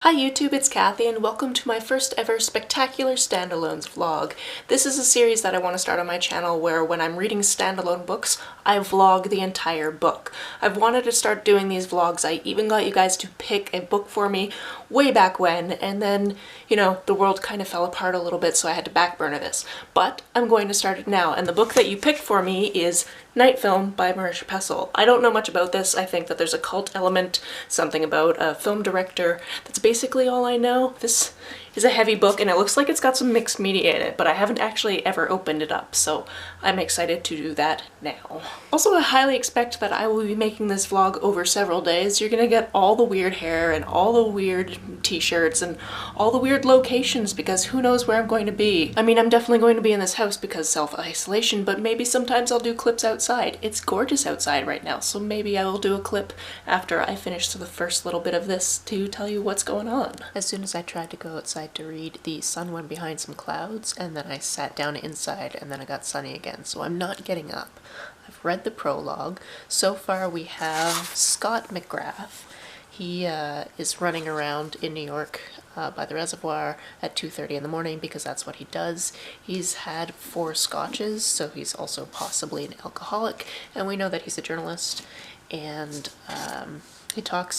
Hi YouTube, it's Kathy and welcome to my first ever spectacular Standalones vlog. This is a series that I want to start on my channel where when I'm reading standalone books, I vlog the entire book. I've wanted to start doing these vlogs. I even got you guys to pick a book for me way back when, and then, you know, the world kind of fell apart a little bit, so I had to backburner this. But I'm going to start it now, and the book that you picked for me is Night Film by Marisha Pessl. I don't know much about this. I think that there's a cult element, something about a film director. That's basically all I know. This is a heavy book and it looks like it's got some mixed media in it, but I haven't actually ever opened it up, so I'm excited to do that now. Also, I highly expect that I will be making this vlog over several days. You're gonna get all the weird hair and all the weird t-shirts and all the weird locations because who knows where I'm going to be. I mean, I'm definitely going to be in this house because self-isolation, but maybe sometimes I'll do clips outside. It's gorgeous outside right now, so maybe I will do a clip after I finish the first little bit of this to tell you what's going on. As soon as I tried to go outside to read, the sun went behind some clouds and then I sat down inside and then it got sunny again, so I'm not getting up. I've read the prologue. So far we have Scott McGrath. He is running around in New York by the reservoir at 2:30 in the morning because that's what he does. He's had 4 scotches, so he's also possibly an alcoholic, and we know that he's a journalist, and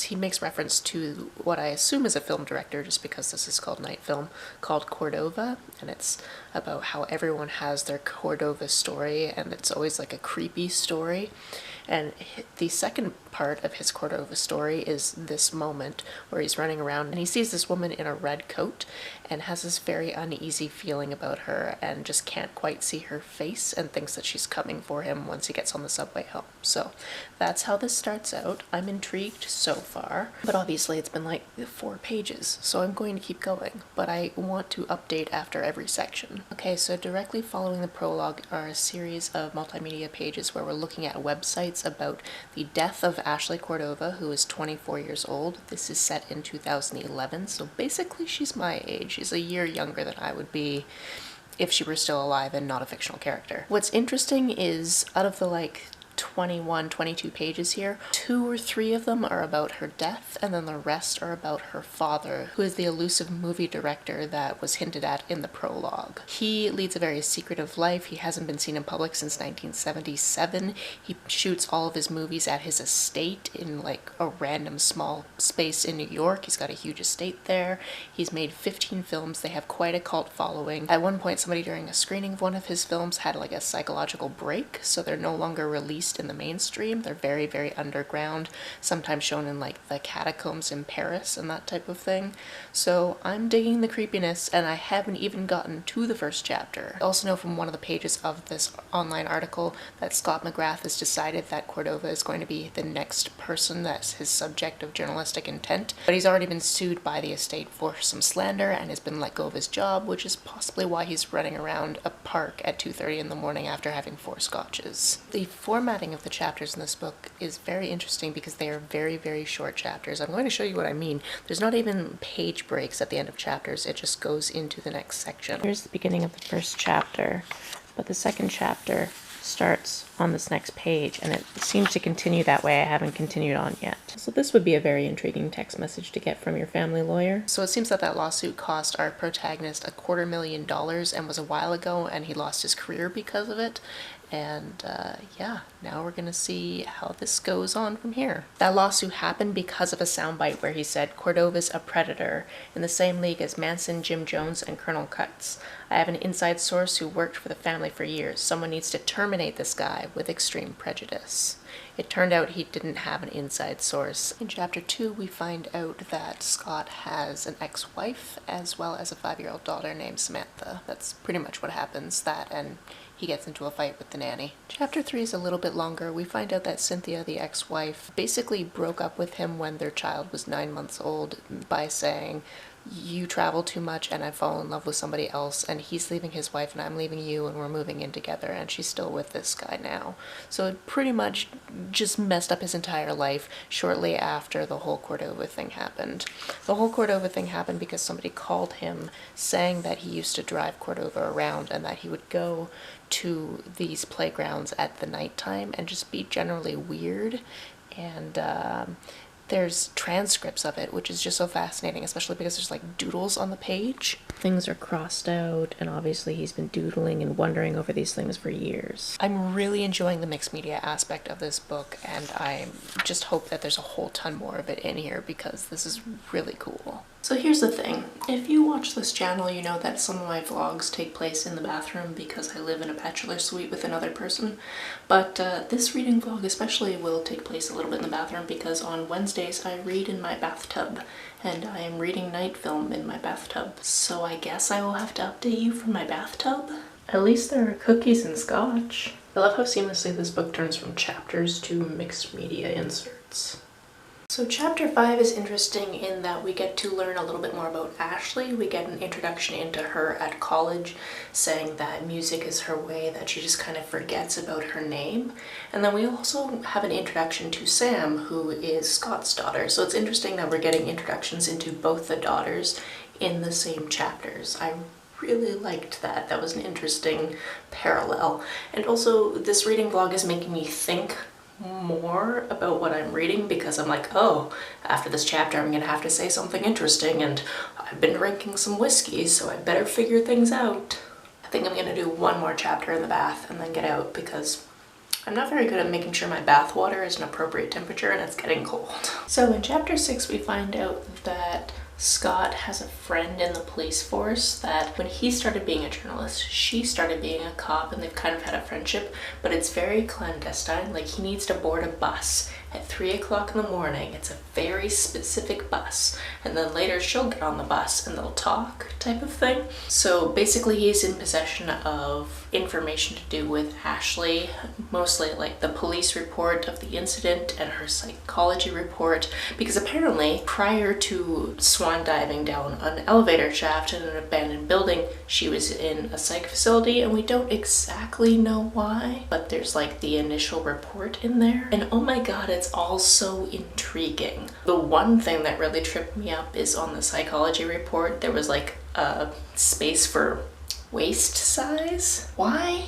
he makes reference to what I assume is a film director, just because this is called Night Film, called Cordova, and it's about how everyone has their Cordova story, and it's always like a creepy story. And the second part of his Cordova story is this moment where he's running around and he sees this woman in a red coat and has this very uneasy feeling about her and just can't quite see her face and thinks that she's coming for him once he gets on the subway home. So that's how this starts out. I'm intrigued so far, but obviously it's been like 4 pages, so I'm going to keep going, but I want to update after every section. Okay, so directly following the prologue are a series of multimedia pages where we're looking at websites about the death of Ashley Cordova, who is 24 years old. This is set in 2011, so basically she's my age. She's a year younger than I would be if she were still alive and not a fictional character. What's interesting is out of the 22 pages here, 2 or 3 of them are about her death, and then the rest are about her father, who is the elusive movie director that was hinted at in the prologue. He leads a very secretive life. He hasn't been seen in public since 1977. He shoots all of his movies at his estate in like a random small space in New York. He's got a huge estate there. He's made 15 films. They have quite a cult following. At one point, somebody during a screening of one of his films had like a psychological break, so they're no longer released in the mainstream. They're very, very underground, sometimes shown in like the catacombs in Paris and that type of thing. So I'm digging the creepiness, and I haven't even gotten to the first chapter. I also know from one of the pages of this online article that Scott McGrath has decided that Cordova is going to be the next person that's his subject of journalistic intent, but he's already been sued by the estate for some slander and has been let go of his job, which is possibly why he's running around a park at 2:30 in the morning after having 4 scotches. The formatting of the chapters in this book is very interesting because they are very, very short chapters. I'm going to show you what I mean. There's not even page breaks at the end of chapters. It just goes into the next section. Here's the beginning of the first chapter, but the second chapter starts on this next page, and it seems to continue that way. I haven't continued on yet. So this would be a very intriguing text message to get from your family lawyer. So it seems that that lawsuit cost our protagonist $250,000 and was a while ago, and he lost his career because of it. And yeah, now we're gonna see how this goes on from here. That lawsuit happened because of a soundbite where he said, "Cordova's a predator, in the same league as Manson, Jim Jones, and Colonel Cutts. I have an inside source who worked for the family for years. Someone needs to terminate this guy with extreme prejudice." It turned out he didn't have an inside source. In chapter 2, we find out that Scott has an ex-wife as well as a 5-year-old daughter named Samantha. That's pretty much what happens, that and he gets into a fight with the nanny. Chapter 3 is a little bit longer. We find out that Cynthia, the ex-wife, basically broke up with him when their child was 9 months old by saying, "You travel too much and I fall in love with somebody else, and he's leaving his wife and I'm leaving you and we're moving in together," and she's still with this guy now. So it pretty much just messed up his entire life shortly after the whole Cordova thing happened. The whole Cordova thing happened because somebody called him saying that he used to drive Cordova around and that he would go to these playgrounds at the nighttime and just be generally weird, and There's transcripts of it, which is just so fascinating, especially because there's like doodles on the page. Things are crossed out, and obviously he's been doodling and wondering over these things for years. I'm really enjoying the mixed media aspect of this book, and I just hope that there's a whole ton more of it in here because this is really cool. So here's the thing, if you watch this channel, you know that some of my vlogs take place in the bathroom because I live in a bachelor suite with another person, but this reading vlog especially will take place a little bit in the bathroom because on Wednesdays I read in my bathtub, and I am reading night film in my bathtub, so I guess I will have to update you from my bathtub. At least there are cookies and scotch. I love how seamlessly this book turns from chapters to mixed media inserts. So chapter 5 is interesting in that we get to learn a little bit more about Ashley. We get an introduction into her at college, saying that music is her way, that she just kind of forgets about her name. And then we also have an introduction to Sam, who is Scott's daughter. So it's interesting that we're getting introductions into both the daughters in the same chapters. I really liked that. That was an interesting parallel. And also this reading vlog is making me think more about what I'm reading because I'm like, oh, after this chapter I'm gonna have to say something interesting, and I've been drinking some whiskey, so I better figure things out. I think I'm gonna do one more chapter in the bath and then get out because I'm not very good at making sure my bath water is an appropriate temperature and it's getting cold. So in chapter 6 we find out that Scott has a friend in the police force that when he started being a journalist, she started being a cop, and they've kind of had a friendship, but it's very clandestine. Like, he needs to board a bus at 3 o'clock in the morning. It's a very specific bus, and then later she'll get on the bus and they'll talk type of thing. So basically he's in possession of information to do with Ashley, mostly like the police report of the incident and her psychology report, because apparently prior to swan diving down an elevator shaft in an abandoned building, she was in a psych facility, and we don't exactly know why, but there's like the initial report in there, and oh my god, it's all so intriguing. The one thing that really tripped me up is on the psychology report there was like a space for waist size. Why?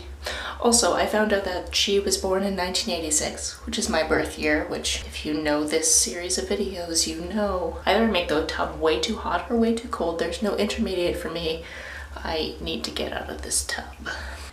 Also, I found out that she was born in 1986, which is my birth year, which if you know this series of videos, you know. Either make the tub way too hot or way too cold. There's no intermediate for me. I need to get out of this tub.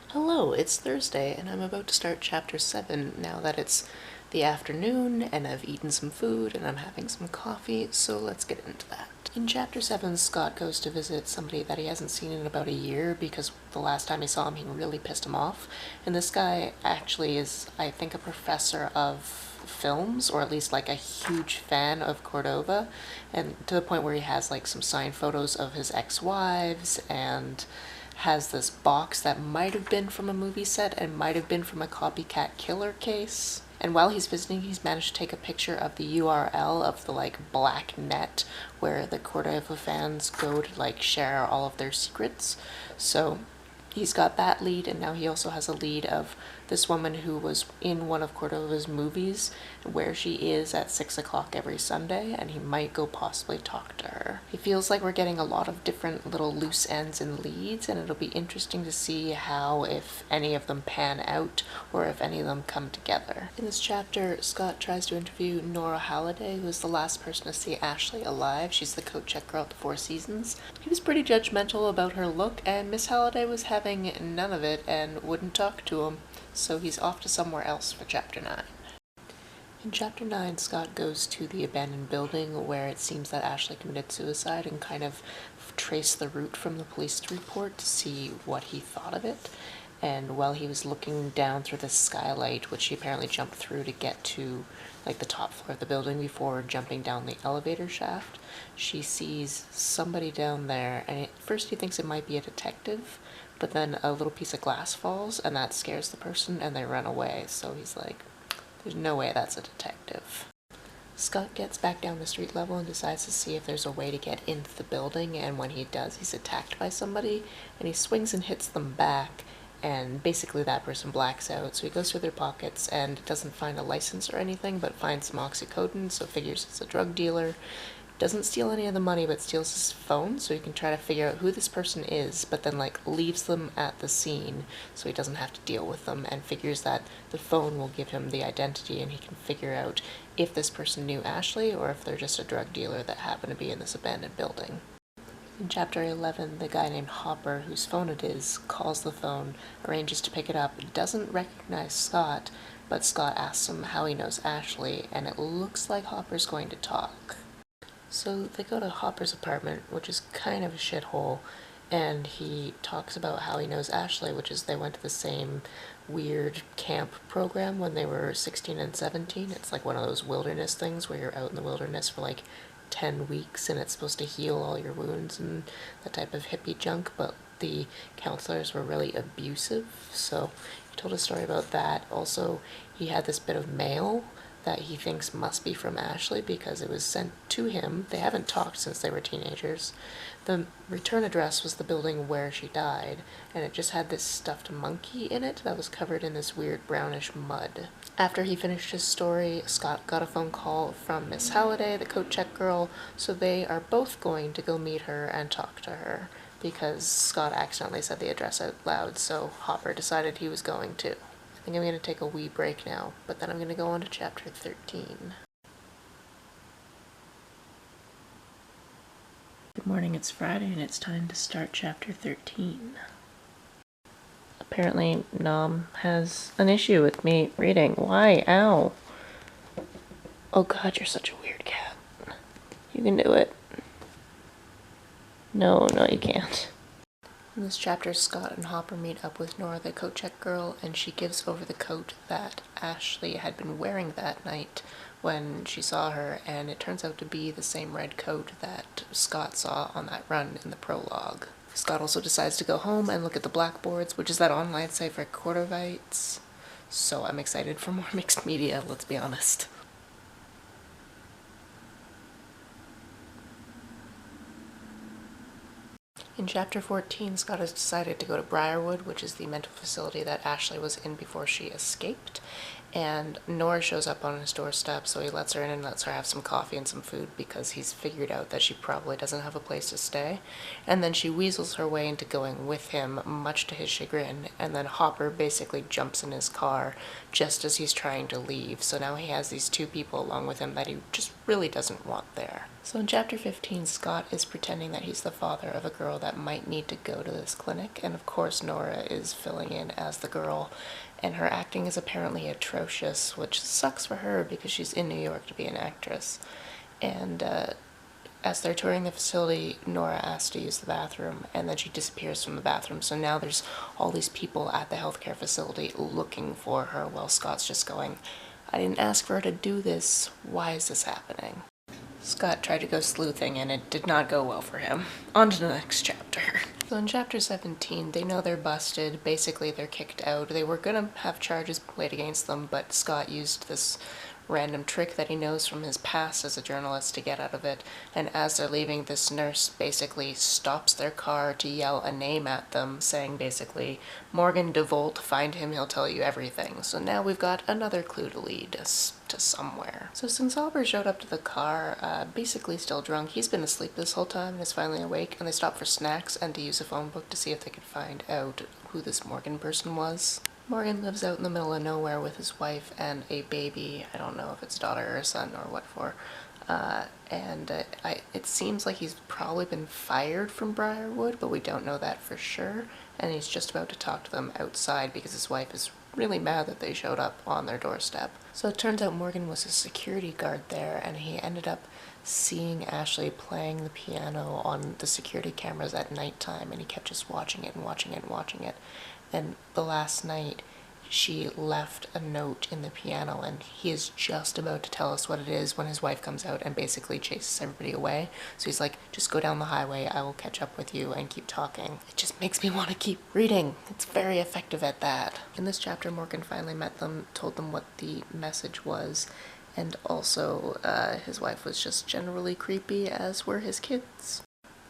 Hello, it's Thursday, and I'm about to start chapter 7 now that it's the afternoon and I've eaten some food and I'm having some coffee, so let's get into that. In chapter 7, Scott goes to visit somebody that he hasn't seen in about a year because the last time he saw him, he really pissed him off. And this guy actually is, I think, a professor of films, or at least like a huge fan of Cordova, and to the point where he has like some signed photos of his ex-wives and has this box that might have been from a movie set and might have been from a copycat killer case. And while he's visiting, he's managed to take a picture of the URL of the like black net where the Cordova fans go to like share all of their secrets. So he's got that lead, and now he also has a lead of this woman who was in one of Cordova's movies, where she is at 6 o'clock every Sunday, and he might go possibly talk to her. It feels like we're getting a lot of different little loose ends and leads, and it'll be interesting to see how, if any of them pan out, or if any of them come together. In this chapter, Scott tries to interview Nora Halliday, who is the last person to see Ashley alive. She's the coat check girl at the Four Seasons. He was pretty judgmental about her look, and Miss Halliday was having none of it and wouldn't talk to him. So he's off to somewhere else for chapter 9. In chapter 9, Scott goes to the abandoned building where it seems that Ashley committed suicide and kind of trace the route from the police report to see what he thought of it. And while he was looking down through the skylight, which he apparently jumped through to get to like the top floor of the building before jumping down the elevator shaft, she sees somebody down there, and at first he thinks it might be a detective, but then a little piece of glass falls and that scares the person and they run away. So he's like, there's no way that's a detective. Scott gets back down to street level and decides to see if there's a way to get into the building, and when he does, he's attacked by somebody and he swings and hits them back, and basically that person blacks out. So he goes through their pockets and doesn't find a license or anything, but finds some oxycodone, so figures it's a drug dealer. doesn't steal any of the money but steals his phone so he can try to figure out who this person is, but then like leaves them at the scene so he doesn't have to deal with them, and figures that the phone will give him the identity and he can figure out if this person knew Ashley or if they're just a drug dealer that happened to be in this abandoned building. In chapter 11, the guy named Hopper, whose phone it is, calls the phone, arranges to pick it up, doesn't recognize Scott, but Scott asks him how he knows Ashley, and it looks like Hopper's going to talk. So they go to Hopper's apartment, which is kind of a shithole, and he talks about how he knows Ashley, which is they went to the same weird camp program when they were 16 and 17. It's like one of those wilderness things where you're out in the wilderness for like 10 weeks and it's supposed to heal all your wounds and that type of hippie junk, but the counselors were really abusive, so he told a story about that. Also, he had this bit of mail that he thinks must be from Ashley because it was sent to him. They haven't talked since they were teenagers. The return address was the building where she died, and it just had this stuffed monkey in it that was covered in this weird brownish mud. After he finished his story, Scott got a phone call from Miss Halliday, the coat check girl, so they are both going to go meet her and talk to her, because Scott accidentally said the address out loud, so Hopper decided he was going too. I think I'm going to take a wee break now, but then I'm going to go on to chapter 13. Good morning, it's Friday and it's time to start chapter 13. Apparently, Nom has an issue with me reading. Why? Ow. Oh god, you're such a weird cat. You can do it. No, you can't. In this chapter, Scott and Hopper meet up with Nora, the coat check girl, and she gives over the coat that Ashley had been wearing that night when she saw her, and it turns out to be the same red coat that Scott saw on that run in the prologue. Scott also decides to go home and look at the Blackboards, which is that online site for quartervites. So I'm excited for more mixed media, let's be honest. In chapter 14, Scott has decided to go to Briarwood, which is the mental facility that Ashley was in before she escaped, and Nora shows up on his doorstep, so he lets her in and lets her have some coffee and some food because he's figured out that she probably doesn't have a place to stay, and then she weasels her way into going with him, much to his chagrin, and then Hopper basically jumps in his car just as he's trying to leave, so now he has these two people along with him that he just really doesn't want there. So in chapter 15, Scott is pretending that he's the father of a girl that might need to go to this clinic, and of course Nora is filling in as the girl, and her acting is apparently atrocious, which sucks for her because she's in New York to be an actress. And as they're touring the facility, Nora asks to use the bathroom, and then she disappears from the bathroom, so now there's all these people at the healthcare facility looking for her while Scott's just going, I didn't ask for her to do this, why is this happening? Scott tried to go sleuthing and it did not go well for him. On to the next chapter. So in chapter 17, they know they're busted. Basically, they're kicked out. They were gonna have charges laid against them, but Scott used this random trick that he knows from his past as a journalist to get out of it, and as they're leaving, this nurse basically stops their car to yell a name at them, saying basically, Morgan DeVolt, find him, he'll tell you everything. So now we've got another clue to lead us to somewhere. So since Albert showed up to the car, basically still drunk, he's been asleep this whole time and is finally awake, and they stop for snacks and to use a phone book to see if they could find out who this Morgan person was. Morgan lives out in the middle of nowhere with his wife and a baby. I don't know if it's daughter or son or what for. It seems like he's probably been fired from Briarwood, but we don't know that for sure. And he's just about to talk to them outside because his wife is really mad that they showed up on their doorstep. So it turns out Morgan was a security guard there, and he ended up seeing Ashley playing the piano on the security cameras at nighttime, and he kept just watching it and watching it and watching it. And the last night, she left a note in the piano, and he is just about to tell us what it is when his wife comes out and basically chases everybody away. So he's like, just go down the highway, I will catch up with you and keep talking. It just makes me want to keep reading. It's very effective at that. In this chapter, Morgan finally met them, told them what the message was, and also his wife was just generally creepy, as were his kids.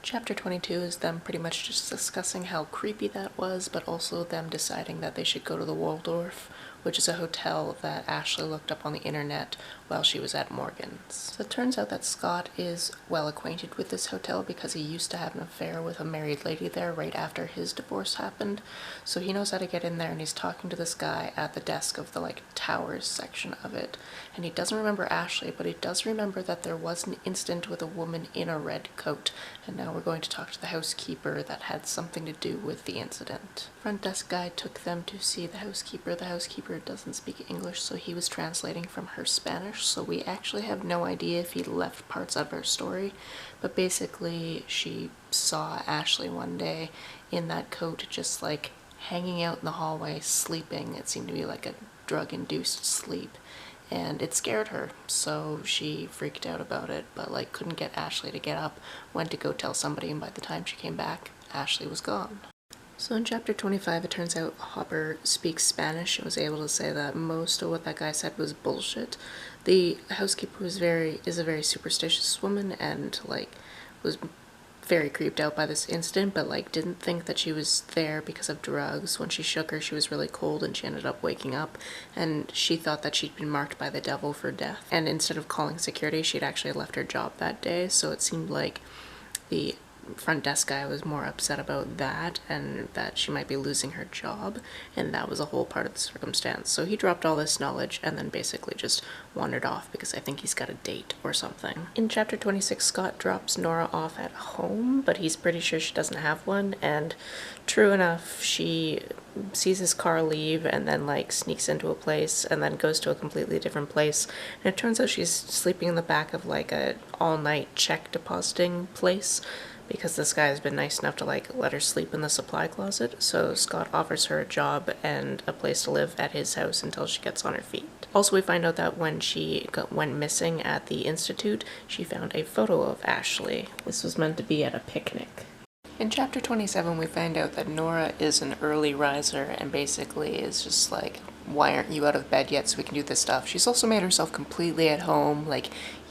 Chapter 22 is them pretty much just discussing how creepy that was, but also them deciding that they should go to the Waldorf, which is a hotel that Ashley looked up on the internet while she was at Morgan's. So it turns out that Scott is well acquainted with this hotel because he used to have an affair with a married lady there right after his divorce happened. So he knows how to get in there, and he's talking to this guy at the desk of the towers section of it. And he doesn't remember Ashley, but he does remember that there was an incident with a woman in a red coat. And now we're going to talk to the housekeeper that had something to do with the incident. Front desk guy took them to see the housekeeper. The housekeeper doesn't speak English, so he was translating from her Spanish, so we actually have no idea if he left parts of her story, but basically she saw Ashley one day in that coat just hanging out in the hallway sleeping. It seemed to be like a drug-induced sleep, and it scared her, so she freaked out about it, but couldn't get Ashley to get up, went to go tell somebody, and by the time she came back, Ashley was gone. So in chapter 25, it turns out Hopper speaks Spanish and was able to say that most of what that guy said was bullshit. The housekeeper is a very superstitious woman and was very creeped out by this incident, but didn't think that she was there because of drugs. When she shook her, she was really cold and she ended up waking up, and she thought that she'd been marked by the devil for death. And instead of calling security, she'd actually left her job that day, so it seemed like the front desk guy was more upset about that and that she might be losing her job, and that was a whole part of the circumstance. So he dropped all this knowledge and then basically just wandered off because I think he's got a date or something. In chapter 26, Scott drops Nora off at home, but he's pretty sure she doesn't have one, and true enough, she sees his car leave and then sneaks into a place and then goes to a completely different place, and it turns out she's sleeping in the back of a all-night check depositing place because this guy has been nice enough to let her sleep in the supply closet. So Scott offers her a job and a place to live at his house until she gets on her feet. Also, we find out that when she went missing at the Institute, she found a photo of Ashley. This was meant to be at a picnic. In chapter 27, we find out that Nora is an early riser and basically is just why aren't you out of bed yet so we can do this stuff? She's also made herself completely at home,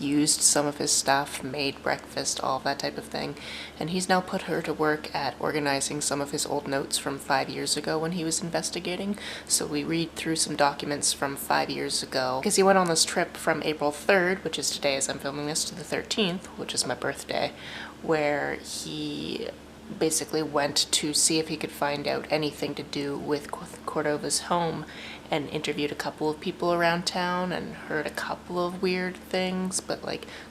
used some of his stuff, made breakfast, all that type of thing. And he's now put her to work at organizing some of his old notes from 5 years ago when he was investigating. So we read through some documents from 5 years ago, because he went on this trip from April 3rd, which is today as I'm filming this, to the 13th, which is my birthday, where he basically went to see if he could find out anything to do with Cordova's home, and interviewed a couple of people around town and heard a couple of weird things, but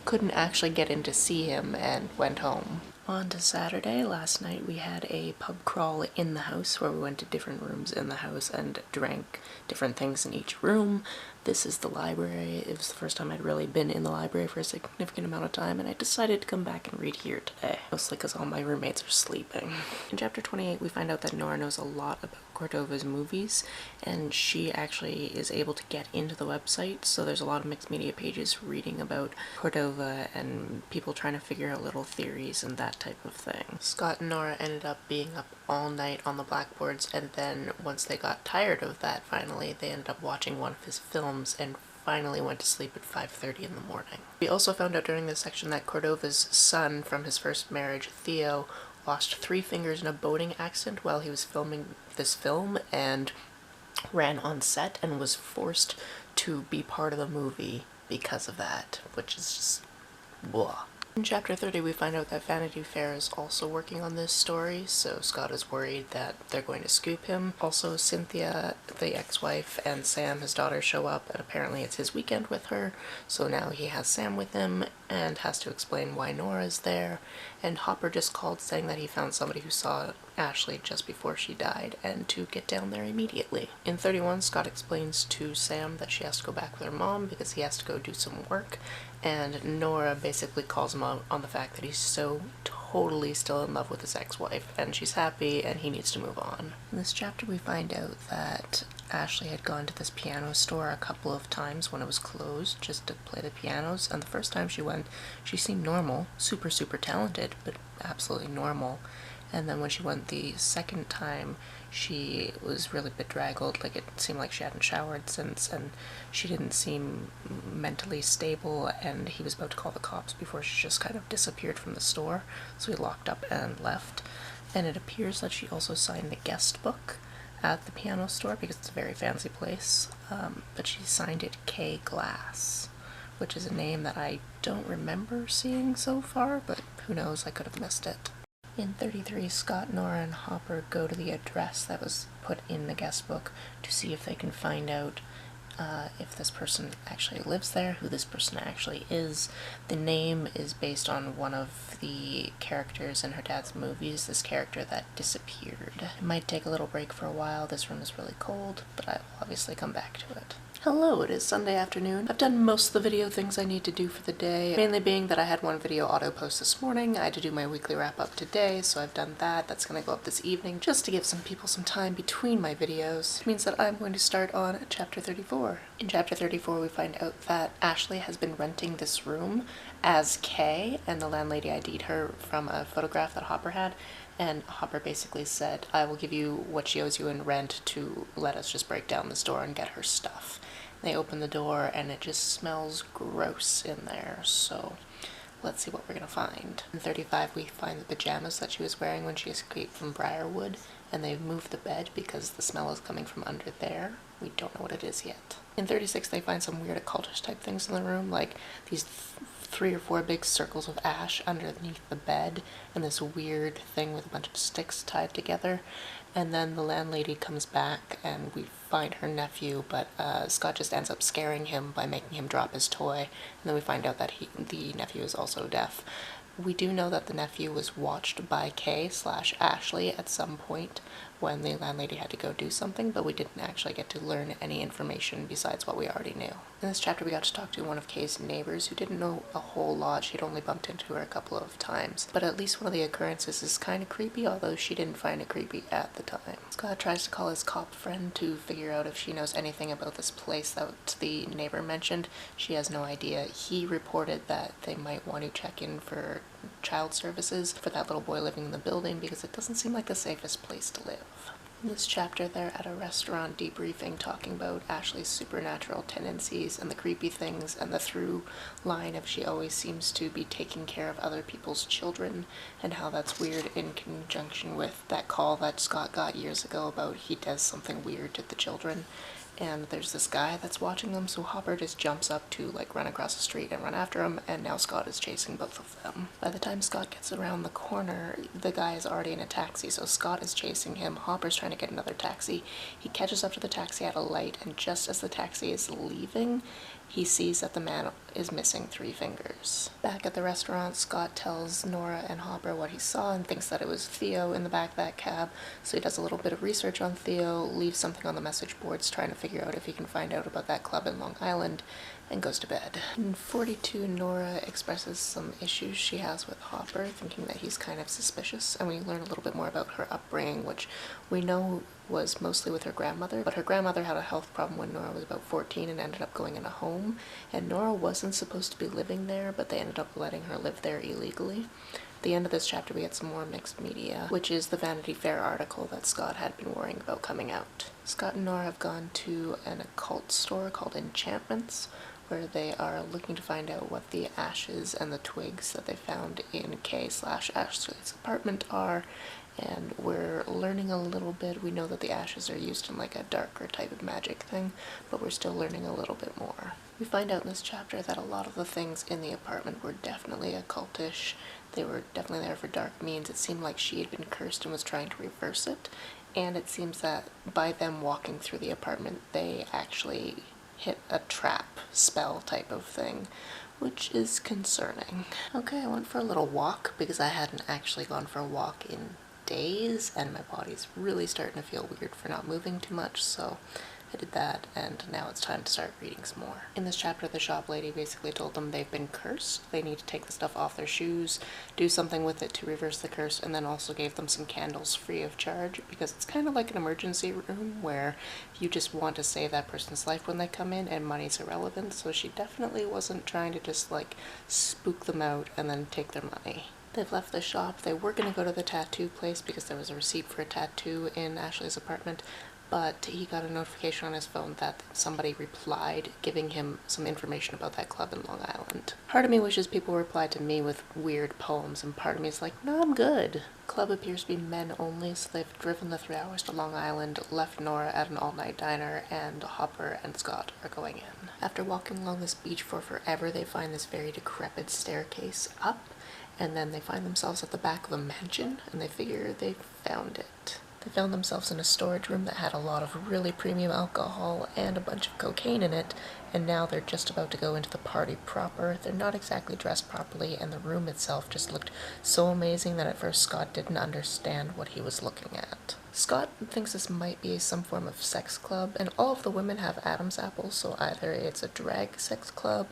couldn't actually get in to see him and went home. On to Saturday. Last night we had a pub crawl in the house where we went to different rooms in the house and drank different things in each room. This is the library. It was the first time I'd really been in the library for a significant amount of time, and I decided to come back and read here today, mostly because all my roommates are sleeping. In chapter 28, we find out that Nora knows a lot about Cordova's movies, and she actually is able to get into the website, so there's a lot of mixed media pages reading about Cordova and people trying to figure out little theories and that type of thing. Scott and Nora ended up being up all night on the blackboards, and then once they got tired of that, finally, they ended up watching one of his films and finally went to sleep at 5:30 in the morning. We also found out during this section that Cordova's son from his first marriage, Theo, lost 3 fingers in a boating accident while he was filming this film and ran on set and was forced to be part of the movie because of that, which is just blah. In chapter 30, we find out that Vanity Fair is also working on this story, so Scott is worried that they're going to scoop him. Also, Cynthia, the ex-wife, and Sam, his daughter, show up, and apparently it's his weekend with her, so now he has Sam with him and has to explain why Nora's there. And Hopper just called saying that he found somebody who saw Ashley just before she died and to get down there immediately. In 31, Scott explains to Sam that she has to go back with her mom because he has to go do some work, and Nora basically calls him out on the fact that he's so totally still in love with his ex-wife, and she's happy and he needs to move on. In this chapter we find out that Ashley had gone to this piano store a couple of times when it was closed just to play the pianos, and the first time she went, she seemed normal, super talented, but absolutely normal. And then when she went the second time, she was really bedraggled, it seemed like she hadn't showered since, and she didn't seem mentally stable, and he was about to call the cops before she just kind of disappeared from the store, so he locked up and left. And it appears that she also signed the guest book, at the piano store because it's a very fancy place, but she signed it K Glass, which is a name that I don't remember seeing so far, but who knows, I could have missed it. In 33, Scott, Nora, and Hopper go to the address that was put in the guest book to see if they can find out if this person actually lives there, who this person actually is. The name is based on one of the characters in her dad's movies, this character that disappeared. It might take a little break for a while. This room is really cold, but I will obviously come back to it. Hello, it is Sunday afternoon. I've done most of the video things I need to do for the day, mainly being that I had one video auto post this morning. I had to do my weekly wrap up today, so I've done that. That's going to go up this evening just to give some people some time between my videos. Which means that I'm going to start on chapter 34. In chapter 34 we find out that Ashley has been renting this room as Kay, and the landlady ID'd her from a photograph that Hopper had. And Hopper basically said, I will give you what she owes you in rent to let us just break down this door and get her stuff. They open the door and it just smells gross in there, so let's see what we're gonna find. In 35 we find the pajamas that she was wearing when she escaped from Briarwood, and they've moved the bed because the smell is coming from under there. We don't know what it is yet. In 36 they find some weird occultish type things in the room, like these 3 or 4 big circles of ash underneath the bed, and this weird thing with a bunch of sticks tied together. And then the landlady comes back and we find her nephew, but Scott just ends up scaring him by making him drop his toy, and then we find out that the nephew is also deaf. We do know that the nephew was watched by Kay/Ashley at some point when the landlady had to go do something, but we didn't actually get to learn any information besides what we already knew. In this chapter we got to talk to one of Kay's neighbors who didn't know a whole lot. She'd only bumped into her a couple of times, but at least one of the occurrences is kind of creepy, although she didn't find it creepy at the time. Scott tries to call his cop friend to figure out if she knows anything about this place that the neighbor mentioned. She has no idea. He reported that they might want to check in for child services for that little boy living in the building because it doesn't seem like the safest place to live. In this chapter they're at a restaurant debriefing, talking about Ashley's supernatural tendencies and the creepy things and the through line of she always seems to be taking care of other people's children, and how that's weird in conjunction with that call that Scott got years ago about he does something weird to the children. And there's this guy that's watching them, so Hopper just jumps up to like run across the street and run after him, and now Scott is chasing both of them. By the time Scott gets around the corner, the guy is already in a taxi, so Scott is chasing him. Hopper's trying to get another taxi. He catches up to the taxi at a light, and just as the taxi is leaving, he sees that the man is missing 3 fingers. Back at the restaurant, Scott tells Nora and Hopper what he saw and thinks that it was Theo in the back of that cab, so he does a little bit of research on Theo, leaves something on the message boards trying to figure out if he can find out about that club in Long Island, and goes to bed. In 42, Nora expresses some issues she has with Hopper, thinking that he's kind of suspicious, and we learn a little bit more about her upbringing, which we know was mostly with her grandmother, but her grandmother had a health problem when Nora was about 14 and ended up going in a home, and Nora wasn't supposed to be living there, but they ended up letting her live there illegally. At the end of this chapter we get some more mixed media, which is the Vanity Fair article that Scott had been worrying about coming out. Scott and Nora have gone to an occult store called Enchantments, where they are looking to find out what the ashes and the twigs that they found in Kay/Ashley's apartment are, and we're learning a little bit. We know that the ashes are used in like a darker type of magic thing, but we're still learning a little bit more. We find out in this chapter that a lot of the things in the apartment were definitely occultish. They were definitely there for dark means. It seemed like she had been cursed and was trying to reverse it, and it seems that by them walking through the apartment they actually hit a trap spell type of thing, which is concerning. Okay, I went for a little walk because I hadn't actually gone for a walk in days, and my body's really starting to feel weird for not moving too much, so I did that, and now it's time to start reading some more. In this chapter, the shop lady basically told them they've been cursed. They need to take the stuff off their shoes, do something with it to reverse the curse, and then also gave them some candles free of charge, because it's kind of like an emergency room where you just want to save that person's life when they come in, and money's irrelevant, so she definitely wasn't trying to just like spook them out and then take their money. They've left the shop. They were going to go to the tattoo place because there was a receipt for a tattoo in Ashley's apartment, but he got a notification on his phone that somebody replied giving him some information about that club in Long Island. Part of me wishes people replied to me with weird poems, and part of me is like, no, I'm good. Club appears to be men only, so they've driven the 3 hours to Long Island, left Nora at an all-night diner, and Hopper and Scott are going in. After walking along this beach for forever, they find this very decrepit staircase up, and then they find themselves at the back of a mansion, and they figure they've found it. They found themselves in a storage room that had a lot of really premium alcohol and a bunch of cocaine in it, and now they're just about to go into the party proper. They're not exactly dressed properly, and the room itself just looked so amazing that at first Scott didn't understand what he was looking at. Scott thinks this might be some form of sex club, and all of the women have Adam's apples, so either it's a drag sex club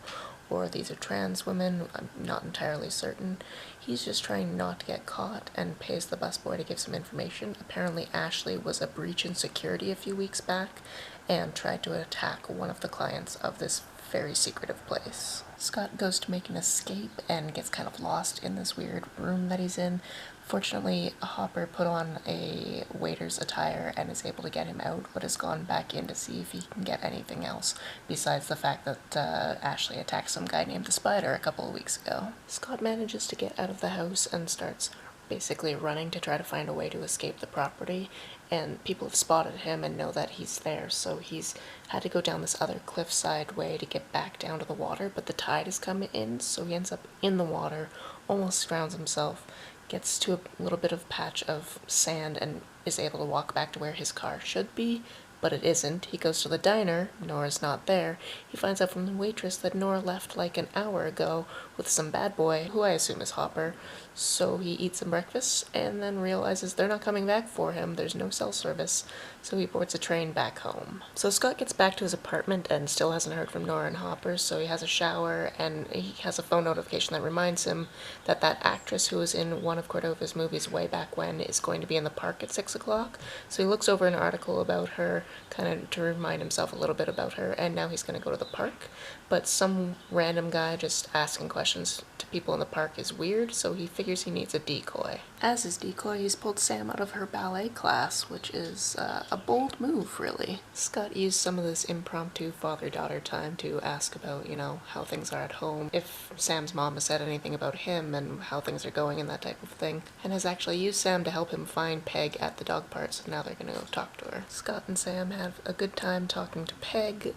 or these are trans women, I'm not entirely certain. He's just trying not to get caught and pays the busboy to give some information. Apparently Ashley was a breach in security a few weeks back and tried to attack one of the clients of this very secretive place. Scott goes to make an escape and gets kind of lost in this weird room that he's in. Fortunately, Hopper put on a waiter's attire and is able to get him out, but has gone back in to see if he can get anything else, besides the fact that Ashley attacked some guy named the Spider a couple of weeks ago. Scott manages to get out of the house and starts basically running to try to find a way to escape the property, and people have spotted him and know that he's there, so he's had to go down this other cliffside way to get back down to the water, but the tide is coming in, so he ends up in the water, almost drowns himself, gets to a little bit of patch of sand and is able to walk back to where his car should be, but it isn't. He goes to the diner, Nora's not there. He finds out from the waitress that Nora left like an hour ago with some bad boy, who I assume is Hopper, so he eats some breakfast and then realizes they're not coming back for him, there's no cell service, so he boards a train back home. So Scott gets back to his apartment and still hasn't heard from Nora and Hopper, so he has a shower and he has a phone notification that reminds him that that actress who was in one of Cordova's movies way back when is going to be in the park at 6 o'clock. So he looks over an article about her, kind of to remind himself a little bit about her, and now he's going to go to the park. But some random guy just asking questions to people in the park is weird, so he figures he needs a decoy. As his decoy, he's pulled Sam out of her ballet class, which is a bold move, really. Scott used some of this impromptu father-daughter time to ask about, you know, how things are at home, if Sam's mom has said anything about him and how things are going and that type of thing, and has actually used Sam to help him find Peg at the dog park, so now they're gonna go talk to her. Scott and Sam have a good time talking to Peg.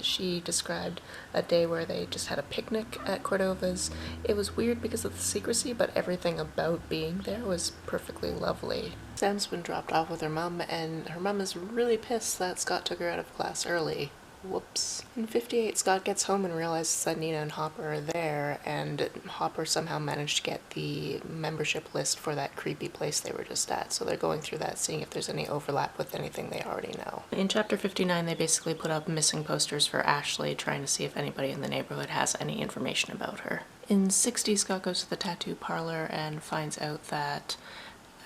She described a day where they just had a picnic at Cordova's. It was weird because of the secrecy, but everything about being there was perfectly lovely. Sam's been dropped off with her mom, and her mom is really pissed that Scott took her out of class early. Whoops. In 58, Scott gets home and realizes that Nina and Hopper are there, and Hopper somehow managed to get the membership list for that creepy place they were just at, so they're going through that, seeing if there's any overlap with anything they already know. In chapter 59, they basically put up missing posters for Ashley, trying to see if anybody in the neighborhood has any information about her. In 60, Scott goes to the tattoo parlor and finds out that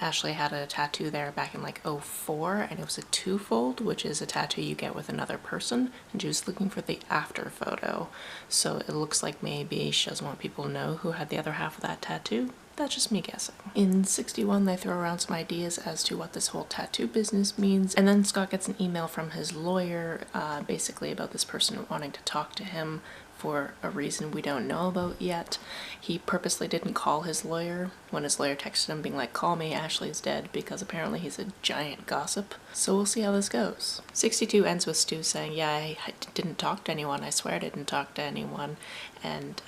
Ashley had a tattoo there back in like '04, and it was a twofold, which is a tattoo you get with another person, and she was looking for the after photo. So it looks like maybe she doesn't want people to know who had the other half of that tattoo. That's just me guessing. In 61, they throw around some ideas as to what this whole tattoo business means, and then Scott gets an email from his lawyer, basically about this person wanting to talk to him for a reason we don't know about yet. He purposely didn't call his lawyer when his lawyer texted him being like, call me, Ashley's dead, because apparently he's a giant gossip. So we'll see how this goes. 62 ends with Stu saying, yeah, I didn't talk to anyone, I swear I didn't talk to anyone. And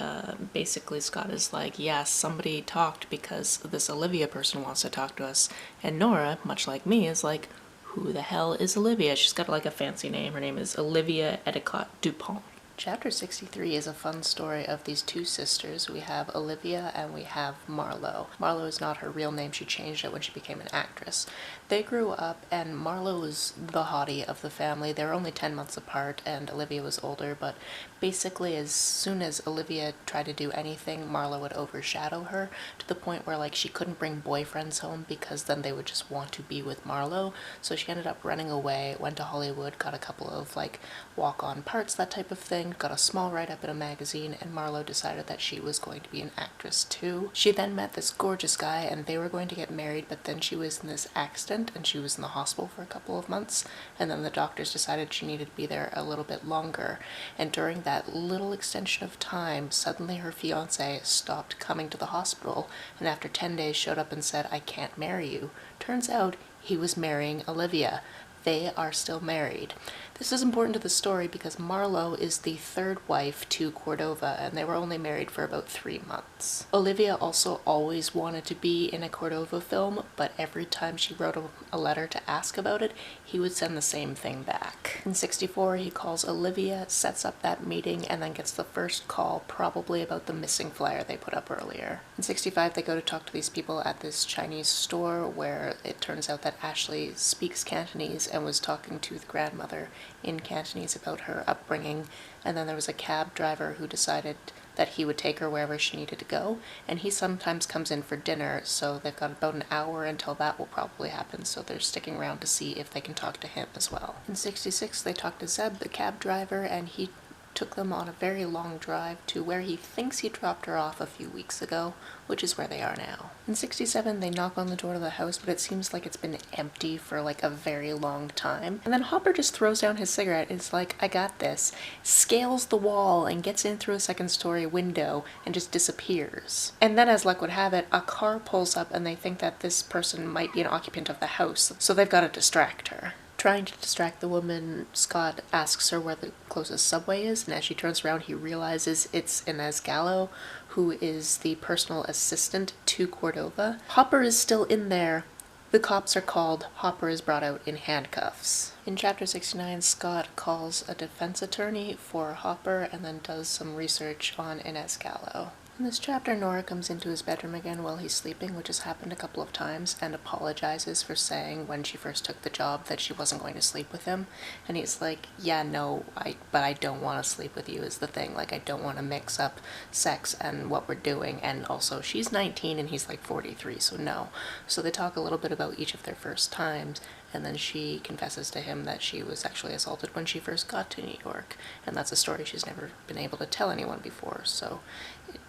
basically Scott is like, yes, somebody talked because this Olivia person wants to talk to us. And Nora, much like me, is like, who the hell is Olivia? She's got like a fancy name. Her name is Olivia Edicott Dupont. Chapter 63 is a fun story of these two sisters. We have Olivia and we have Marlo. Marlo is not her real name, she changed it when she became an actress. They grew up and Marlo was the hottie of the family. They were only 10 months apart and Olivia was older, but basically as soon as Olivia tried to do anything, Marlo would overshadow her to the point where like she couldn't bring boyfriends home because then they would just want to be with Marlo. So she ended up running away, went to Hollywood, got a couple of like walk-on parts, that type of thing, schooling, got a small write-up in a magazine, and Marlowe decided that she was going to be an actress too. She then met this gorgeous guy and they were going to get married, but then she was in this accident and she was in the hospital for a couple of months, and then the doctors decided she needed to be there a little bit longer. And during that little extension of time, suddenly her fiance stopped coming to the hospital, and after 10 days showed up and said, "I can't marry you." Turns out he was marrying Olivia. They are still married. This is important to the story because Marlowe is the third wife to Cordova, and they were only married for about 3 months. Olivia also always wanted to be in a Cordova film, but every time she wrote a letter to ask about it, he would send the same thing back. In 64, he calls Olivia, sets up that meeting, and then gets the first call, probably about the missing flyer they put up earlier. In 65, they go to talk to these people at this Chinese store where it turns out that Ashley speaks Cantonese and was talking to the grandmother in Cantonese about her upbringing, and then there was a cab driver who decided that he would take her wherever she needed to go, and he sometimes comes in for dinner, so they've got about an hour until that will probably happen, so they're sticking around to see if they can talk to him as well. In 66, they talked to Zeb, the cab driver, and he took them on a very long drive to where he thinks he dropped her off a few weeks ago, which is where they are now. In 67, they knock on the door to the house, but it seems like it's been empty for like a very long time. And then Hopper just throws down his cigarette and is like, "I got this," scales the wall and gets in through a second-story window and just disappears. And then, as luck would have it, a car pulls up and they think that this person might be an occupant of the house, so they've got to distract her. Trying to distract the woman, Scott asks her where the closest subway is, and as she turns around, he realizes it's Inez Gallo, who is the personal assistant to Cordova. Hopper is still in there. The cops are called. Hopper is brought out in handcuffs. In chapter 69, Scott calls a defense attorney for Hopper and then does some research on Inez Gallo. In this chapter, Nora comes into his bedroom again while he's sleeping, which has happened a couple of times, and apologizes for saying when she first took the job that she wasn't going to sleep with him. And he's like, "Yeah, no, but I don't want to sleep with you is the thing. Like, I don't want to mix up sex and what we're doing. And also, she's 19 and he's like 43, so no." So they talk a little bit about each of their first times, and then she confesses to him that she was sexually assaulted when she first got to New York, and that's a story she's never been able to tell anyone before, so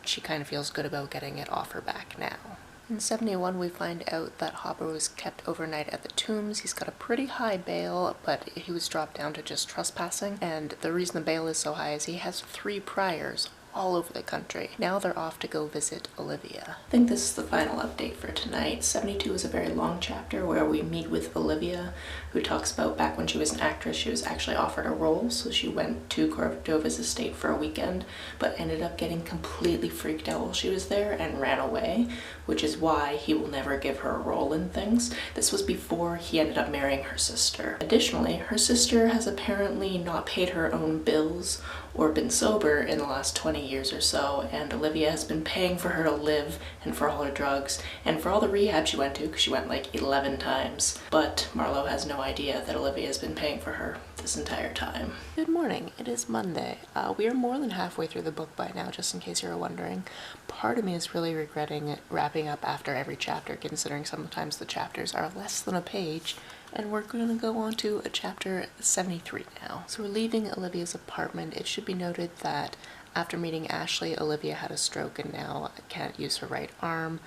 she kind of feels good about getting it off her back now. In 71, we find out that Hopper was kept overnight at the Tombs. He's got a pretty high bail, but he was dropped down to just trespassing, and the reason the bail is so high is he has 3 priors all over the country. Now they're off to go visit Olivia. I think this is the final update for tonight. 72 is a very long chapter where we meet with Olivia, who talks about back when she was an actress, she was actually offered a role, so she went to Cordova's estate for a weekend, but ended up getting completely freaked out while she was there and ran away, which is why he will never give her a role in things. This was before he ended up marrying her sister. Additionally, her sister has apparently not paid her own bills or been sober in the last 20 years or so, and Olivia has been paying for her to live and for all her drugs and for all the rehab she went to, because she went like 11 times. But Marlowe has no idea that Olivia has been paying for her this entire time. Good morning. It is Monday. We are more than halfway through the book by now, just in case you were wondering. Part of me is really regretting wrapping up after every chapter, considering sometimes the chapters are less than a page. And we're going to go on to chapter 73 now. So we're leaving Olivia's apartment. It should be noted that after meeting Ashley, Olivia had a stroke and now can't use her right arm.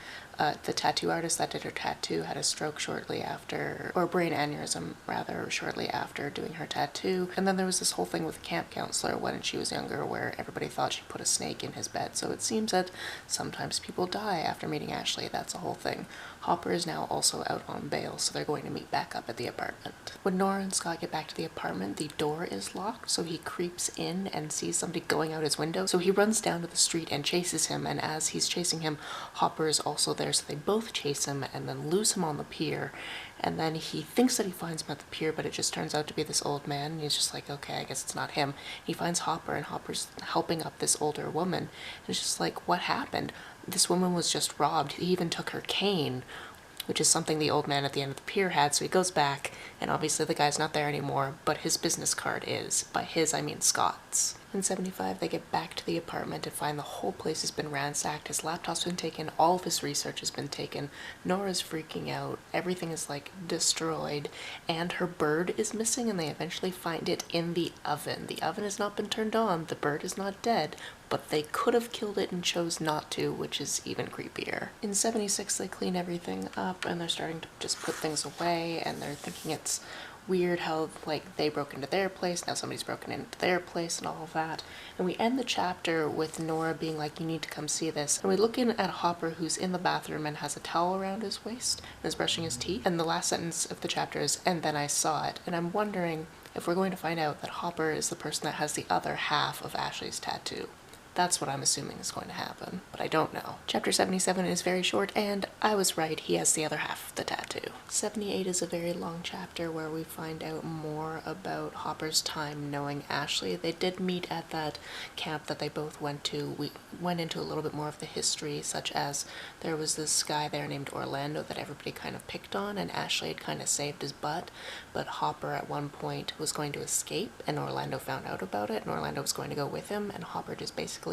The tattoo artist that did her tattoo had a stroke shortly after, or brain aneurysm rather, shortly after doing her tattoo. And then there was this whole thing with the camp counselor when she was younger where everybody thought she put a snake in his bed. So it seems that sometimes people die after meeting Ashley. That's a whole thing. Hopper is now also out on bail, so they're going to meet back up at the apartment. When Nora and Scott get back to the apartment, the door is locked, so he creeps in and sees somebody going out his window. So he runs down to the street and chases him, and as he's chasing him, Hopper is also there, so they both chase him and then lose him on the pier. And then he thinks that he finds him at the pier, but it just turns out to be this old man, and he's just like, okay, I guess it's not him. He finds Hopper, and Hopper's helping up this older woman, and it's just like, what happened? This woman was just robbed. He even took her cane, which is something the old man at the end of the pier had, so he goes back, and obviously the guy's not there anymore, but his business card is. By his, I mean Scott's. In 75, they get back to the apartment and find the whole place has been ransacked. His laptop's been taken, all of his research has been taken. Nora's freaking out, everything is like destroyed, and her bird is missing, and they eventually find it in the oven. The oven has not been turned on, the bird is not dead, but they could have killed it and chose not to, which is even creepier. In 76, they clean everything up and they're starting to just put things away, and they're thinking it's weird how like they broke into their place, now somebody's broken into their place and all of that. And we end the chapter with Nora being like, you need to come see this. And we look in at Hopper, who's in the bathroom and has a towel around his waist and is brushing his teeth. And the last sentence of the chapter is, and then I saw it. And I'm wondering if we're going to find out that Hopper is the person that has the other half of Ashley's tattoo. That's what I'm assuming is going to happen, but I don't know. Chapter 77 is very short, and I was right, he has the other half of the tattoo. 78 is a very long chapter where we find out more about Hopper's time knowing Ashley. They did meet at that camp that they both went to. We went into a little bit more of the history, such as there was this guy there named Orlando that everybody kind of picked on, and Ashley had kind of saved his butt, but Hopper at one point was going to escape, and Orlando found out about it, and Orlando was going to go with him, and Hopper just basically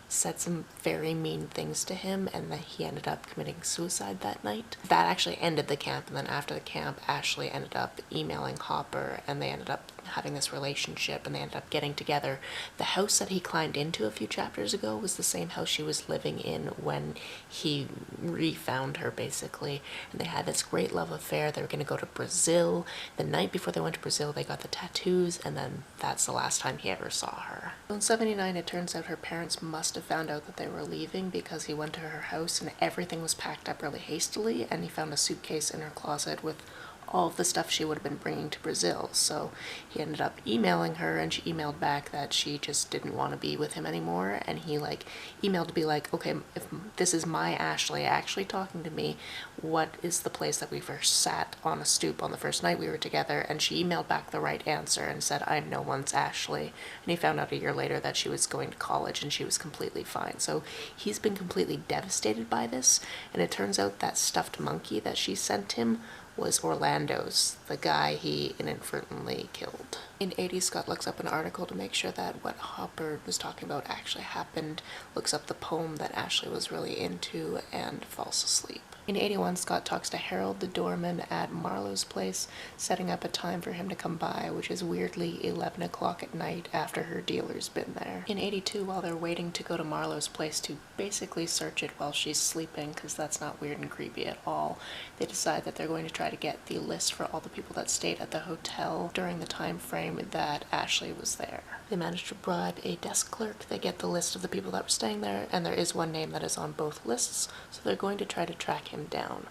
said some very mean things to him, and that he ended up committing suicide that night. That actually ended the camp, and then after the camp, Ashley ended up emailing Hopper, and they ended up having this relationship, and they ended up getting together. The house that he climbed into a few chapters ago was the same house she was living in when he refound her, basically, and they had this great love affair. They were going to go to Brazil. The night before they went to Brazil, they got the tattoos, and then that's the last time he ever saw her. In 79, it turns out her parents must have found out that they were leaving, because he went to her house and everything was packed up really hastily, and he found a suitcase in her closet with all of the stuff she would have been bringing to Brazil. So he ended up emailing her, and she emailed back that she just didn't want to be with him anymore, and he like emailed to be like, okay, if this is my Ashley actually talking to me, what is the place that we first sat on a stoop on the first night we were together? And she emailed back the right answer and said, I'm no one's Ashley. And he found out a year later that she was going to college and she was completely fine. So he's been completely devastated by this, and it turns out that stuffed monkey that she sent him was Orlando's, the guy he inadvertently killed. In 80, Scott looks up an article to make sure that what Hopper was talking about actually happened, looks up the poem that Ashley was really into, and falls asleep. In 81, Scott talks to Harold, the doorman at Marlowe's place, setting up a time for him to come by, which is weirdly 11 o'clock at night after her dealer's been there. In 82, while they're waiting to go to Marlowe's place to basically search it while she's sleeping, because that's not weird and creepy at all, they decide that they're going to try to get the list for all the people that stayed at the hotel during the time frame that Ashley was there. They manage to bribe a desk clerk, they get the list of the people that were staying there, and there is one name that is on both lists, so they're going to try to track him down.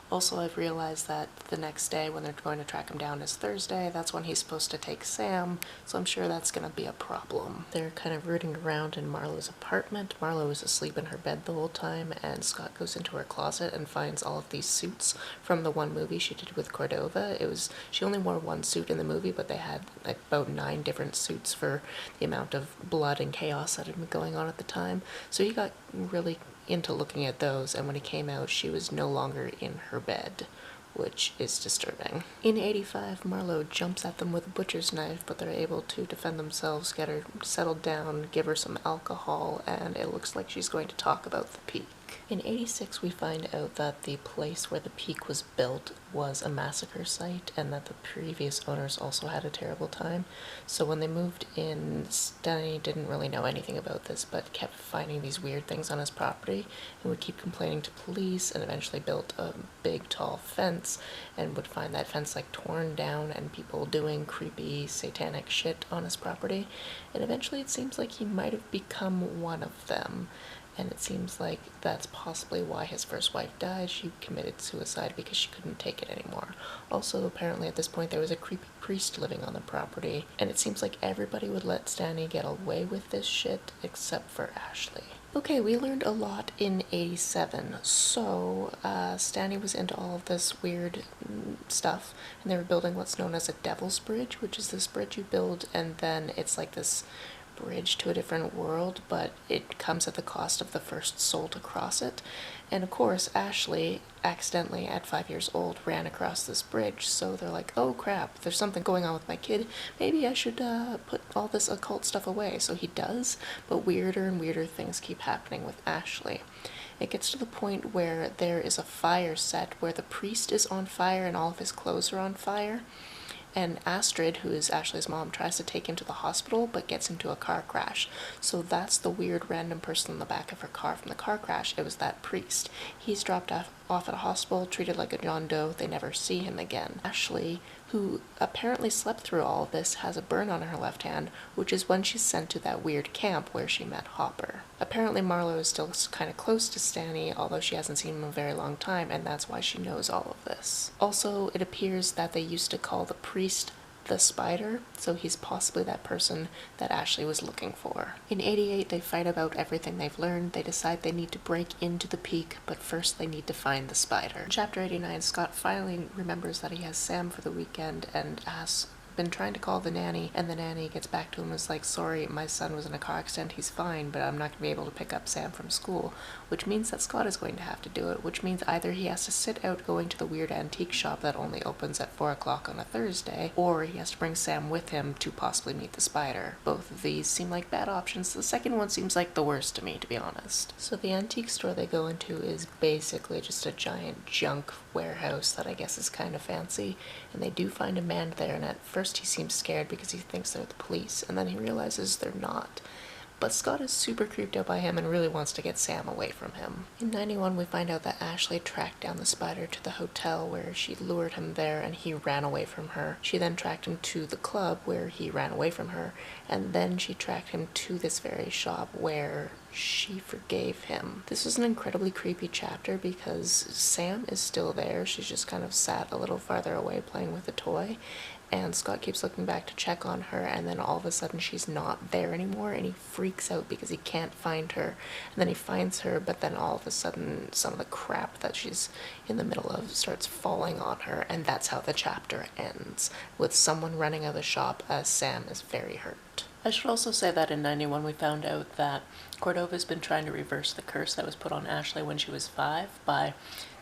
Also, I've realized that the next day when they're going to track him down is Thursday. That's when he's supposed to take Sam, so I'm sure that's going to be a problem. They're kind of rooting around in Marlowe's apartment. Marlowe is asleep in her bed the whole time, and Scott goes into her closet and finds all of these suits from the one movie she did with Cordova. She only wore one suit in the movie, but they had like about 9 different suits for the amount of blood and chaos that had been going on at the time. So he got really into looking at those, and when he came out, she was no longer in her bed, which is disturbing. In 85, Marlowe jumps at them with a butcher's knife, but they're able to defend themselves, get her settled down, give her some alcohol, and it looks like she's going to talk about the peak. In 86, we find out that the place where the peak was built was a massacre site, and that the previous owners also had a terrible time. So when they moved in, Stanley didn't really know anything about this, but kept finding these weird things on his property, and would keep complaining to police, and eventually built a big tall fence, and would find that fence like torn down and people doing creepy satanic shit on his property. And eventually it seems like he might have become one of them. And it seems like that's possibly why his first wife died. She committed suicide because she couldn't take it anymore. Also, apparently at this point there was a creepy priest living on the property, and it seems like everybody would let Stanley get away with this shit except for Ashley. Okay, we learned a lot in 87. So, Stanley was into all of this weird stuff, and they were building what's known as a devil's bridge, which is this bridge you build, and then it's like this bridge to a different world, but it comes at the cost of the first soul to cross it. And of course, Ashley accidentally, at 5 years old, ran across this bridge, so they're like, oh crap, there's something going on with my kid, maybe I should put all this occult stuff away. So he does, but weirder and weirder things keep happening with Ashley. It gets to the point where there is a fire set where the priest is on fire and all of his clothes are on fire. And Astrid, who is Ashley's mom, tries to take him to the hospital, but gets into a car crash. So that's the weird random person in the back of her car from the car crash. It was that priest. He's dropped off at a hospital, treated like a John Doe. They never see him again. Ashley, who apparently slept through all of this, has a burn on her left hand, which is when she's sent to that weird camp where she met Hopper. Apparently Marlo is still kind of close to Stanny, although she hasn't seen him in a very long time, and that's why she knows all of this. Also, it appears that they used to call the priest the Spider, so he's possibly that person that Ashley was looking for. In 88, they fight about everything they've learned. They decide they need to break into the Peak, but first they need to find the Spider. In Chapter 89, Scott finally remembers that he has Sam for the weekend and asks, been trying to call the nanny, and the nanny gets back to him and is like, sorry, my son was in a car accident, he's fine, but I'm not going to be able to pick up Sam from school, which means that Scott is going to have to do it, which means either he has to sit out going to the weird antique shop that only opens at 4 o'clock on a Thursday, or he has to bring Sam with him to possibly meet the Spider. Both of these seem like bad options. The second one seems like the worst to me, to be honest. So the antique store they go into is basically just a giant junk warehouse that I guess is kind of fancy, and they do find a man there, and at first he seems scared because he thinks they're the police, and then he realizes they're not. But Scott is super creeped out by him and really wants to get Sam away from him. In 91, we find out that Ashley tracked down the Spider to the hotel where she lured him there and he ran away from her. She then tracked him to the club where he ran away from her, and then she tracked him to this very shop where she forgave him. This is an incredibly creepy chapter because Sam is still there. She's just kind of sat a little farther away playing with a toy, and Scott keeps looking back to check on her, and then all of a sudden she's not there anymore, and he freaks out because he can't find her. And then he finds her, but then all of a sudden some of the crap that she's in the middle of starts falling on her, and that's how the chapter ends, with someone running out of the shop as Sam is very hurt. I should also say that in 91 we found out that Cordova's been trying to reverse the curse that was put on Ashley when she was 5 by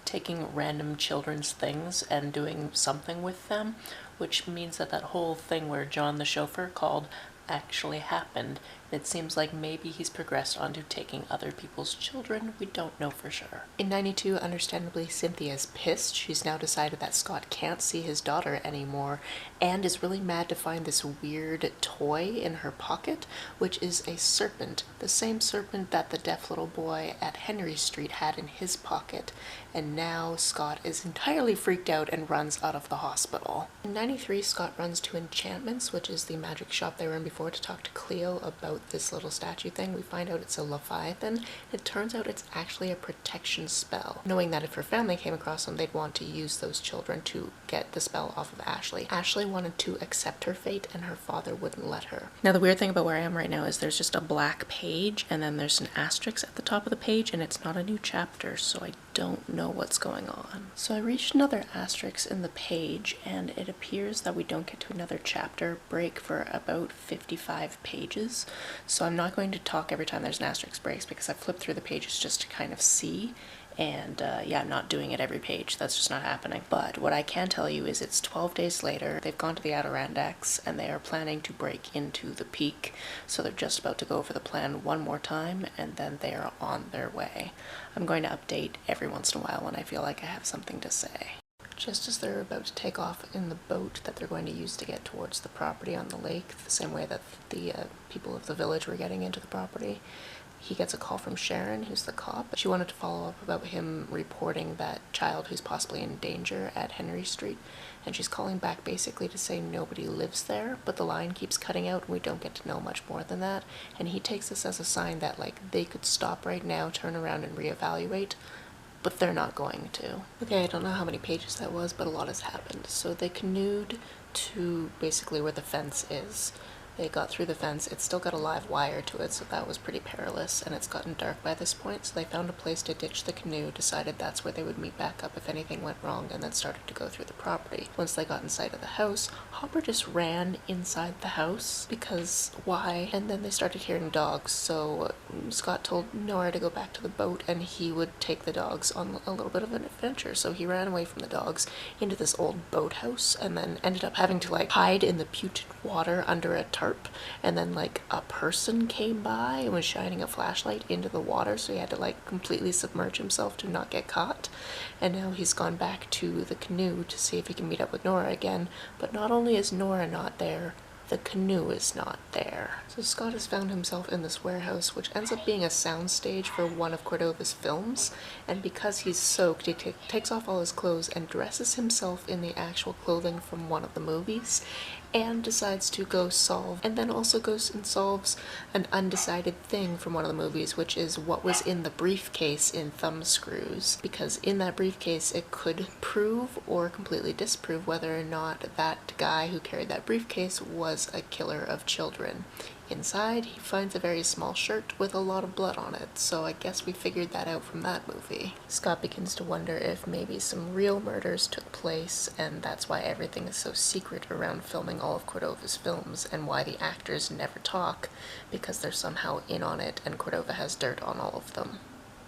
taking random children's things and doing something with them, which means that that whole thing where John the chauffeur called actually happened. It seems like maybe he's progressed onto taking other people's children. We don't know for sure. In 92, understandably, Cynthia's pissed. She's now decided that Scott can't see his daughter anymore and is really mad to find this weird toy in her pocket, which is a serpent. The same serpent that the deaf little boy at Henry Street had in his pocket. And now Scott is entirely freaked out and runs out of the hospital. In 93, Scott runs to Enchantments, which is the magic shop they were in before, to talk to Cleo about this little statue thing. We find out it's a Leviathan. It turns out it's actually a protection spell, knowing that if her family came across them, they'd want to use those children to get the spell off of Ashley. Ashley wanted to accept her fate, and her father wouldn't let her. Now, the weird thing about where I am right now is there's just a black page, and then there's an asterisk at the top of the page, and it's not a new chapter, so I don't know what's going on. So I reached another asterisk in the page, and it appears that we don't get to another chapter break for about 55 pages. So I'm not going to talk every time there's an asterisk breaks because I flipped through the pages just to kind of see. And yeah, I'm not doing it every page. That's just not happening. But what I can tell you is it's 12 days later. They've gone to the Adirondacks and they are planning to break into the Peak. So they're just about to go over the plan one more time and then they are on their way. I'm going to update every once in a while when I feel like I have something to say. Just as they're about to take off in the boat that they're going to use to get towards the property on the lake, the same way that the people of the village were getting into the property, he gets a call from Sharon, who's the cop. She wanted to follow up about him reporting that child who's possibly in danger at Henry Street, and she's calling back basically to say nobody lives there, but the line keeps cutting out and we don't get to know much more than that, and he takes this as a sign that like they could stop right now, turn around and reevaluate, but they're not going to. Okay, I don't know how many pages that was, but a lot has happened. So they canoed to basically where the fence is. They got through the fence. It's still got a live wire to it, so that was pretty perilous, and it's gotten dark by this point, so they found a place to ditch the canoe, decided that's where they would meet back up if anything went wrong, and then started to go through the property. Once they got in sight of the house, Hopper just ran inside the house, because why? And then they started hearing dogs, so Scott told Nora to go back to the boat and he would take the dogs on a little bit of an adventure. So he ran away from the dogs into this old boathouse and then ended up having to like hide in the putrid water under a tarp, and then like a person came by and was shining a flashlight into the water, so he had to like completely submerge himself to not get caught. And now he's gone back to the canoe to see if he can meet up with Nora again, but not only is Nora not there, the canoe is not there. So Scott has found himself in this warehouse, which ends up being a soundstage for one of Cordova's films, and because he's soaked, he takes off all his clothes and dresses himself in the actual clothing from one of the movies, and decides to go solve, and then also goes and solves an undecided thing from one of the movies, which is what was in the briefcase in Thumbscrews, because in that briefcase it could prove or completely disprove whether or not that guy who carried that briefcase was a killer of children. Inside, he finds a very small shirt with a lot of blood on it, so I guess we figured that out from that movie. Scott begins to wonder if maybe some real murders took place, and that's why everything is so secret around filming all of Cordova's films, and why the actors never talk, because they're somehow in on it, and Cordova has dirt on all of them.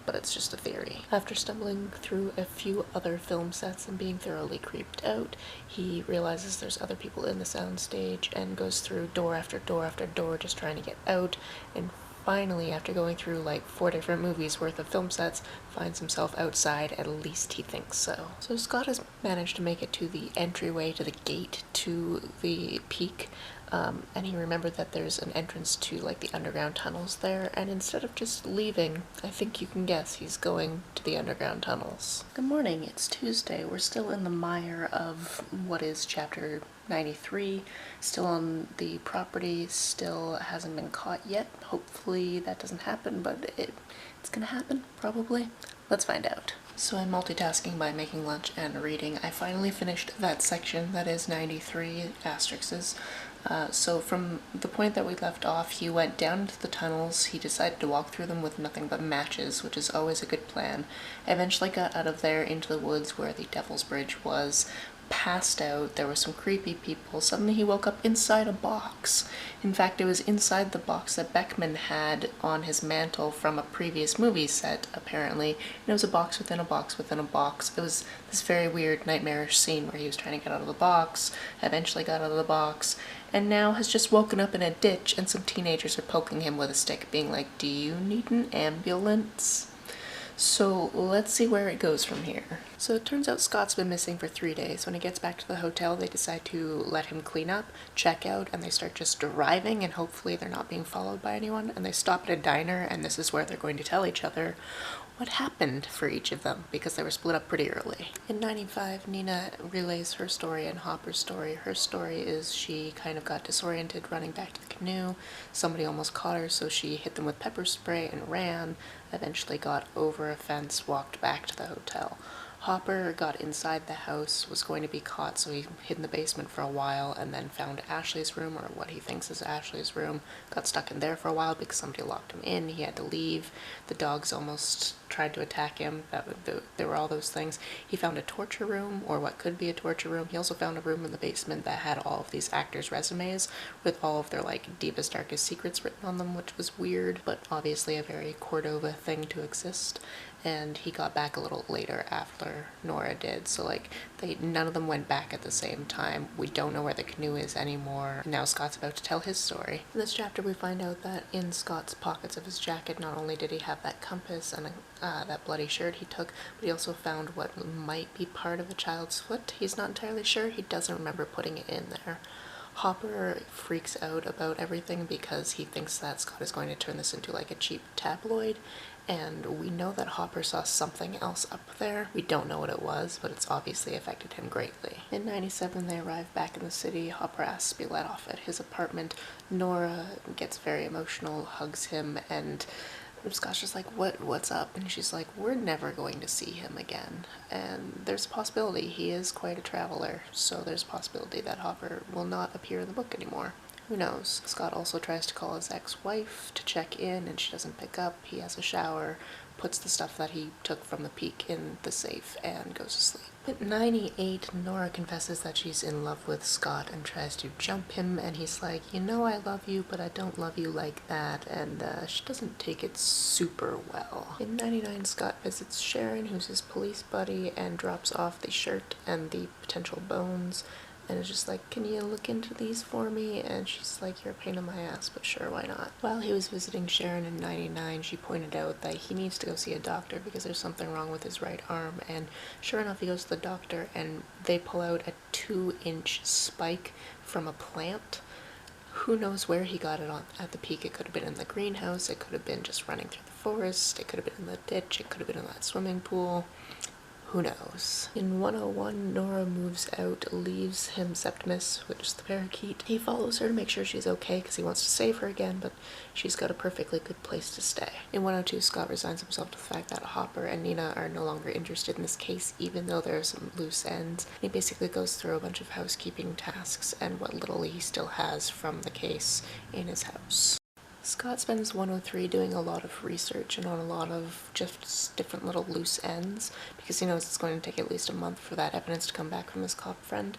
But it's just a theory. After stumbling through a few other film sets and being thoroughly creeped out, he realizes there's other people in the soundstage and goes through door after door after door just trying to get out, and finally, after going through like 4 different movies worth of film sets, finds himself outside. At least he thinks so. So Scott has managed to make it to the entryway to the gate to the peak, and he remembered that there's an entrance to like the underground tunnels there, and instead of just leaving, I think you can guess he's going to the underground tunnels. Good morning, it's Tuesday. We're still in the mire of what is chapter 93, still on the property, still hasn't been caught yet. Hopefully that doesn't happen, but it's gonna happen, probably. Let's find out. So I'm multitasking by making lunch and reading. I finally finished that section that is 93 asterisks. So from the point that we left off, he went down into the tunnels. He decided to walk through them with nothing but matches, which is always a good plan. Eventually got out of there into the woods where the Devil's Bridge was, passed out. There were some creepy people. Suddenly he woke up inside a box. In fact, it was inside the box that Beckman had on his mantle from a previous movie set, apparently. And it was a box within a box within a box. It was this very weird nightmarish scene where he was trying to get out of the box, eventually got out of the box, and now has just woken up in a ditch, and some teenagers are poking him with a stick, being like, "Do you need an ambulance?" So let's see where it goes from here. So it turns out Scott's been missing for 3 days. When he gets back to the hotel, they decide to let him clean up, check out, and they start just driving, and hopefully they're not being followed by anyone. And they stop at a diner, and this is where they're going to tell each other what happened for each of them, because they were split up pretty early. In 95, Nina relays her story and Hopper's story. Her story is she kind of got disoriented running back to the canoe. Somebody almost caught her, so she hit them with pepper spray and ran, eventually got over a fence, walked back to the hotel. Hopper got inside the house, was going to be caught, so he hid in the basement for a while, and then found Ashley's room, or what he thinks is Ashley's room, got stuck in there for a while because somebody locked him in. He had to leave. The dogs almost tried to attack him. There were all those things. He found a torture room, or what could be a torture room. He also found a room in the basement that had all of these actors' resumes with all of their like deepest, darkest secrets written on them, which was weird, but obviously a very Cordova thing to exist. And he got back a little later after Nora did, so like none of them went back at the same time. We don't know where the canoe is anymore. Now Scott's about to tell his story. In this chapter we find out that in Scott's pockets of his jacket, not only did he have that compass and that bloody shirt he took, but he also found what might be part of a child's foot. He's not entirely sure. He doesn't remember putting it in there. Hopper freaks out about everything because he thinks that Scott is going to turn this into like a cheap tabloid, and we know that Hopper saw something else up there. We don't know what it was, but it's obviously affected him greatly. In 97, they arrive back in the city. Hopper asks to be let off at his apartment. Nora gets very emotional, hugs him, and Scott's just like, what's up? And she's like, we're never going to see him again. And there's a possibility. He is quite a traveler, so there's a possibility that Hopper will not appear in the book anymore. Who knows? Scott also tries to call his ex-wife to check in and she doesn't pick up. He has a shower, puts the stuff that he took from the Peak in the safe, and goes to sleep. At 98, Nora confesses that she's in love with Scott and tries to jump him, and he's like, you know I love you, but I don't love you like that, and she doesn't take it super well. In 99, Scott visits Sharon, who's his police buddy, and drops off the shirt and the potential bones, and is just like, can you look into these for me? And she's like, you're a pain in my ass, but sure, why not? While he was visiting Sharon in 99, she pointed out that he needs to go see a doctor because there's something wrong with his right arm, and sure enough, he goes to the doctor and they pull out a 2-inch spike from a plant. Who knows where he got it on at the Peak? It could have been in the greenhouse, it could have been just running through the forest, it could have been in the ditch, it could have been in that swimming pool. Who knows? In 101, Nora moves out, leaves him Septimus, which is the parakeet. He follows her to make sure she's okay because he wants to save her again, but she's got a perfectly good place to stay. In 102, Scott resigns himself to the fact that Hopper and Nina are no longer interested in this case, even though there are some loose ends. He basically goes through a bunch of housekeeping tasks and what little he still has from the case in his house. Scott spends 103 doing a lot of research and on a lot of just different little loose ends because he knows it's going to take at least a month for that evidence to come back from his cop friend,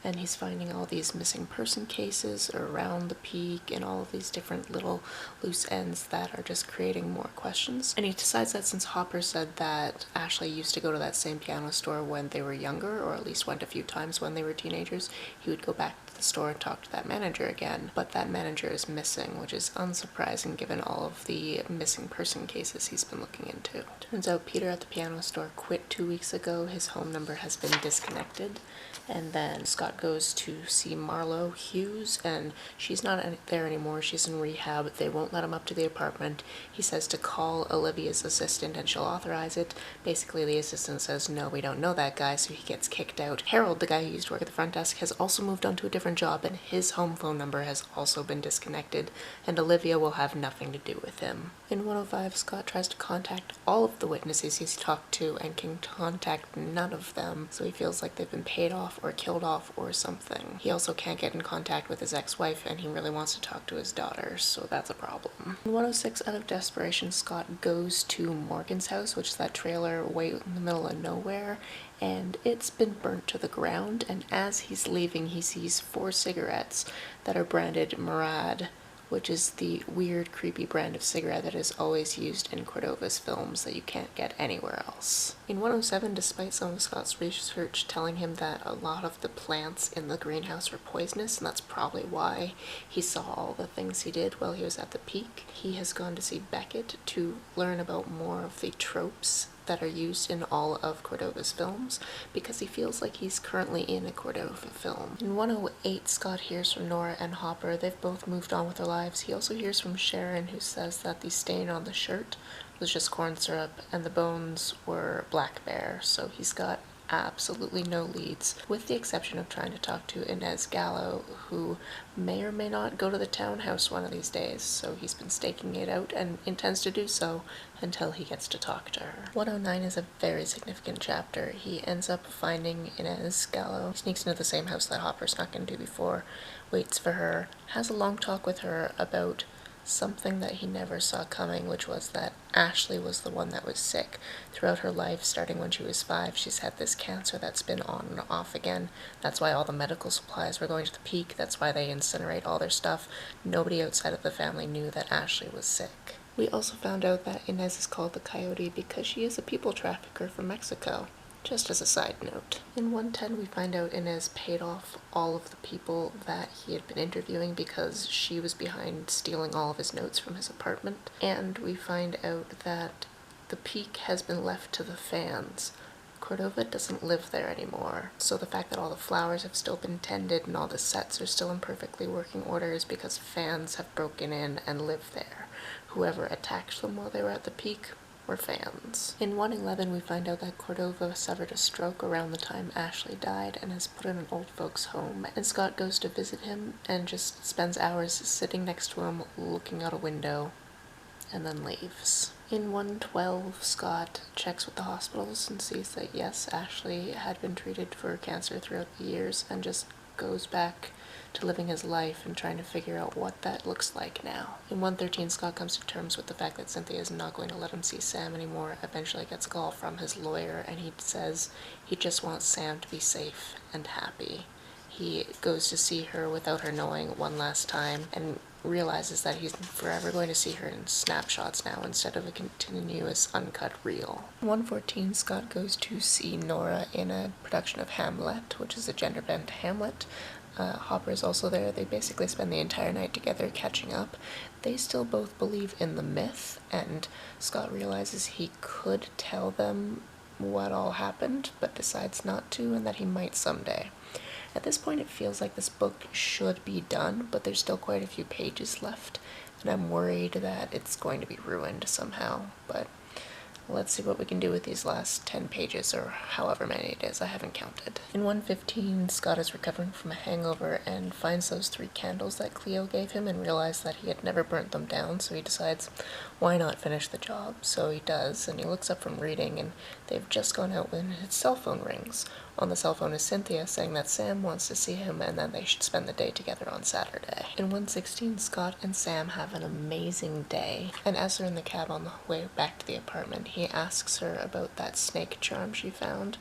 and he's finding all these missing person cases around the Peak and all of these different little loose ends that are just creating more questions. And he decides that since Hopper said that Ashley used to go to that same piano store when they were younger, or at least went a few times when they were teenagers, he would go back to the store and talk to that manager again. But that manager is missing, which is unsurprising given all of the missing person cases he's been looking into. Turns out Peter at the piano store quit 2 weeks ago. His home number has been disconnected. And then Scott goes to see Marlo Hughes, and she's not there anymore. She's in rehab. They won't let him up to the apartment. He says to call Olivia's assistant and she'll authorize it. Basically, the assistant says, no, we don't know that guy, so he gets kicked out. Harold, the guy who used to work at the front desk, has also moved on to a different job, and his home phone number has also been disconnected, and Olivia will have nothing to do with him. In 105, Scott tries to contact all of the witnesses he's talked to and can contact none of them, so he feels like they've been paid off or killed off or something. He also can't get in contact with his ex-wife, and he really wants to talk to his daughter, so that's a problem. In 106, out of desperation, Scott goes to Morgan's house, which is that trailer way in the middle of nowhere, and it's been burnt to the ground, and as he's leaving, he sees 4 cigarettes that are branded Murad, which is the weird, creepy brand of cigarette that is always used in Cordova's films that you can't get anywhere else. In 107, despite some of Scott's research telling him that a lot of the plants in the greenhouse were poisonous, and that's probably why he saw all the things he did while he was at the Peak, he has gone to see Beckett to learn about more of the tropes that are used in all of Cordova's films, because he feels like he's currently in a Cordova film. In 108, Scott hears from Nora and Hopper. They've both moved on with their lives. He also hears from Sharon, who says that the stain on the shirt was just corn syrup and the bones were black bear, so he's got absolutely no leads, with the exception of trying to talk to Inez Gallo, who may or may not go to the townhouse one of these days, so he's been staking it out and intends to do so until he gets to talk to her. 109 is a very significant chapter. He ends up finding Inez Gallo, sneaks into the same house that Hopper snuck into before, waits for her, has a long talk with her about something that he never saw coming, which was that Ashley was the one that was sick. Throughout her life, starting when she was 5, she's had this cancer that's been on and off again. That's why all the medical supplies were going to the Peak. That's why they incinerate all their stuff. Nobody outside of the family knew that Ashley was sick. We also found out that Inez is called the Coyote because she is a people trafficker from Mexico. Just as a side note. In 110, we find out Inez paid off all of the people that he had been interviewing because she was behind stealing all of his notes from his apartment. And we find out that the Peak has been left to the fans. Cordova doesn't live there anymore. So the fact that all the flowers have still been tended and all the sets are still in perfectly working order is because fans have broken in and lived there. Whoever attacked them while they were at the Peak were fans. In 111, we find out that Cordova suffered a stroke around the time Ashley died and is put in an old folks home, and Scott goes to visit him and just spends hours sitting next to him looking out a window and then leaves. In 112, Scott checks with the hospitals and sees that yes, Ashley had been treated for cancer throughout the years and just goes back to living his life and trying to figure out what that looks like now. In 113, Scott comes to terms with the fact that Cynthia is not going to let him see Sam anymore. Eventually gets a call from his lawyer, and he says he just wants Sam to be safe and happy. He goes to see her without her knowing one last time and realizes that he's forever going to see her in snapshots now instead of a continuous uncut reel. In 114, Scott goes to see Nora in a production of Hamlet, which is a gender-bent Hamlet. Hopper is also there. They basically spend the entire night together catching up. They still both believe in the myth, and Scott realizes he could tell them what all happened, but decides not to, and that he might someday. At this point, it feels like this book should be done, but there's still quite a few pages left, and I'm worried that it's going to be ruined somehow, but let's see what we can do with these last 10 pages, or however many it is, I haven't counted. In 115, Scott is recovering from a hangover and finds those 3 candles that Cleo gave him and realizes that he had never burnt them down, so he decides, why not finish the job? So he does, and he looks up from reading, and they've just gone out when his cell phone rings. On the cell phone is Cynthia saying that Sam wants to see him and then they should spend the day together on Saturday. In 116, Scott and Sam have an amazing day, and as they're in the cab on the way back to the apartment, he asks her about that snake charm she found,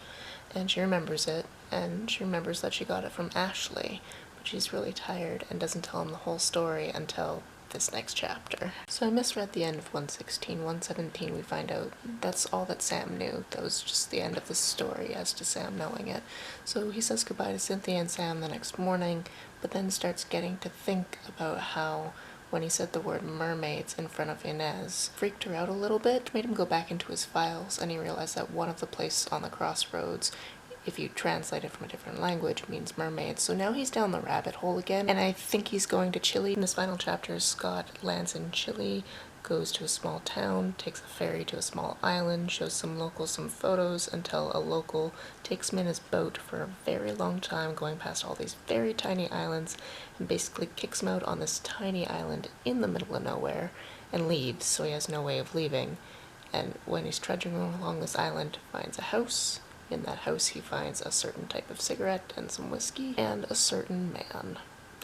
and she remembers it, and she remembers that she got it from Ashley, but she's really tired and doesn't tell him the whole story until this next chapter. So I misread the end of 116. 117 we find out that's all that Sam knew. That was just the end of the story as to Sam knowing it. So he says goodbye to Cynthia and Sam the next morning, but then starts getting to think about how when he said the word mermaids in front of Inez, freaked her out a little bit, made him go back into his files, and he realized that one of the places on the crossroads, if you translate it from a different language, means mermaids. So now he's down the rabbit hole again, and I think he's going to Chile. In his final chapter, Scott lands in Chile, goes to a small town, takes a ferry to a small island, shows some locals some photos until a local takes him in his boat for a very long time, going past all these very tiny islands, and basically kicks him out on this tiny island in the middle of nowhere and leaves, so he has no way of leaving. And when he's trudging along this island, finds a house. In that house he finds a certain type of cigarette and some whiskey and a certain man.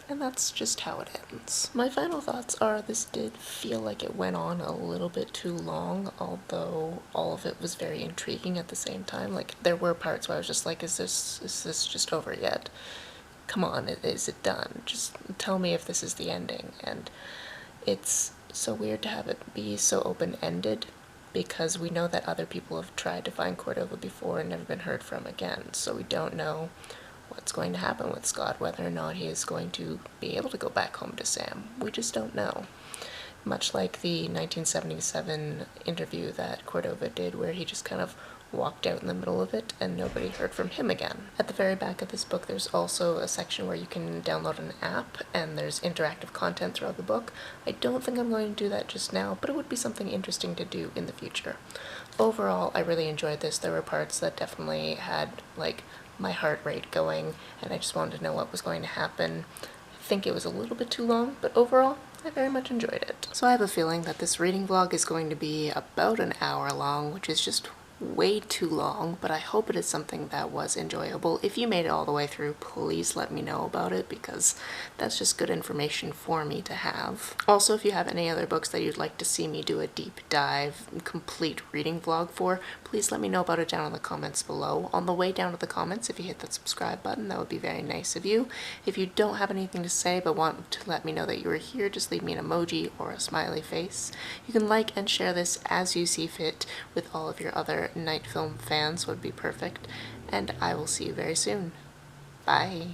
And that's just how it ends. My final thoughts are this did feel like it went on a little bit too long, although all of it was very intriguing at the same time. Like, there were parts where I was just like, is this just over yet? Come on, is it done? Just tell me if this is the ending. And it's so weird to have it be so open-ended, because we know that other people have tried to find Cordova before and never been heard from again, so we don't know what's going to happen with Scott, whether or not he is going to be able to go back home to Sam. We just don't know. Much like the 1977 interview that Cordova did, where he just kind of walked out in the middle of it and nobody heard from him again. At the very back of this book, there's also a section where you can download an app and there's interactive content throughout the book. I don't think I'm going to do that just now, but it would be something interesting to do in the future. Overall, I really enjoyed this. There were parts that definitely had, like, my heart rate going, and I just wanted to know what was going to happen. I think it was a little bit too long, but overall, I very much enjoyed it. So I have a feeling that this reading vlog is going to be about an hour long, which is just way too long, but I hope it is something that was enjoyable. If you made it all the way through, please let me know about it, because that's just good information for me to have. Also, if you have any other books that you'd like to see me do a deep dive, complete reading vlog for, please let me know about it down in the comments below. On the way down to the comments, if you hit that subscribe button, that would be very nice of you. If you don't have anything to say but want to let me know that you were here, just leave me an emoji or a smiley face. You can like and share this as you see fit with all of your other Night Film fans, would be perfect, and I will see you very soon. Bye.